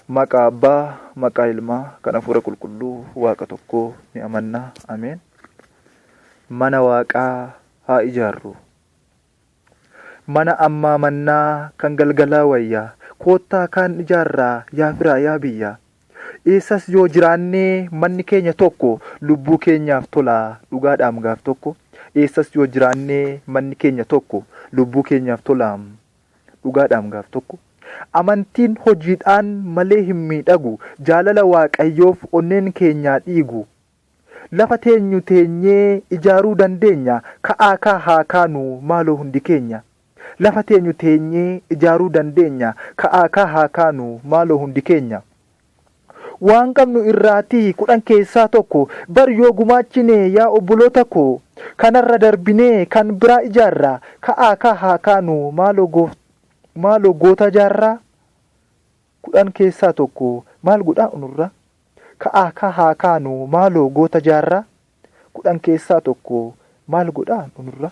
Maqaa Abbaa, maqaa Ilmaa, kan Hafuura Qulqulluu Waaqa tokkoo ni amanna. Ameen. Mana Waaqaa haa ijaarru. Mana ammaa mannaa kan galgalaa wayyaa, koottaa kaan ijaarraa yaa firaa yaa biyya. Eessas yoo jiraannee manni keenya tokko, lubbuu keenyaaf tolaa dhugaadhaam gaaf tokko. Eessas yoo jiraannee manni keenya tokko, lubbuu keenyaaf tolaam dhugaadhaam gaaf tokko. Amantiin hojiidhaan malee hin miidhagu, jaalala Waaqayyoof onneen keenyaa dhiigu. Lafa teenyu teenyee ijaaruu dandeenya, ka'aa haa kaanu maaloo hundi keenya. Lafa teenyu teenyee ijaaruu dandeenya, ka'aa haa kaanu maaloo hundi keenya. Waan qabnu irraatii 10 keessaa tokko, bar yoo gumaachine yaa obboloota koo, kanarra darbinee kan biraa ijaarraa, ka'aa haa kaanu maaloo goota jaarraa. 10 keessaa tokko maal godhaa unurra? Ka'aa haa kaanu maaloo goota jaarraa. 10 keessaa tokko maal godhaa unurra?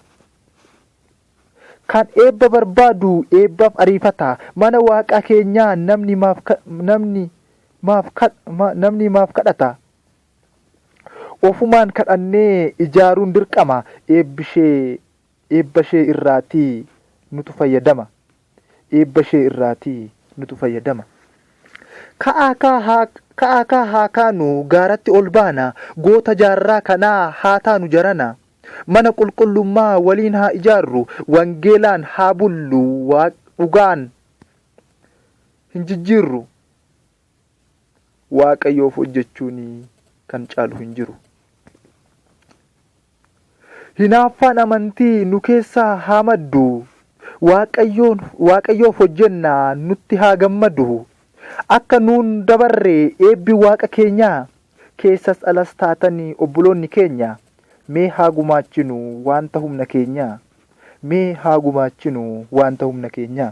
Kan eebba barbaadu eebbaaf ariifata, mana Waaqa keenyaa namni maaf kadhata. Ofumaan kadhannee ijaaruun dirqama, eebba ishee irraatii nutu fayyadama. Eebba ishee irraatii nutu fayyadama. Ka'aa haa kaanu gaaratti ol baana, goota jaarraa kanaa haa taanu jarana. Mana qulqullummaa waliin haa ijaarru, wangeelaan haa bullu, dhugaan hin jijjiirru. Waaqayyoof hojjechuun kan caalu hin jiru. Hinaaffaan amantii nu keessaa haa maddu, Waaqayyoof hojjennaa nutti haa gammadu. Akka nuun dabarree eebbi Waaqa keenyaa, keessas alas taatanii obboloonni keenya. Mee haa gumaachinu wanta humna keenyaa. Mee haa gumaachinu wanta humna keenyaa.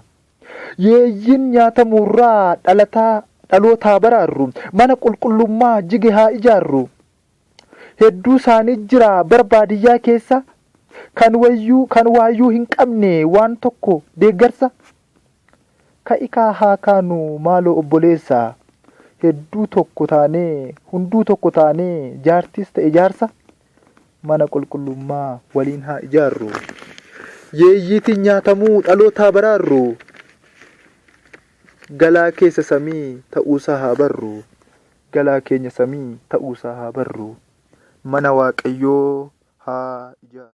Yeeyyiin nyaatamurraa dhalootaa baraarru, mana qulqullummaa jige haa ijaarru. Hedduu isaanii jira barbaadiyyaa keessa, kan waayyuu hin qabne waan tokko deeggarsa. Ka'ikaa haa kaanu maaloo obboleessa, hunduu tokko taanee jaartis ta'e jaarsa. Mana qulqullummaa waliin haa ijaarru. Yeeyyiitiin nyaatamuu dhalootaa baraarru, galaa keessa samii ta'uusaa haa barru. Galaa keenya samii ta'uusaa haa barru. Mana Waaqayyoo haa ijaarru.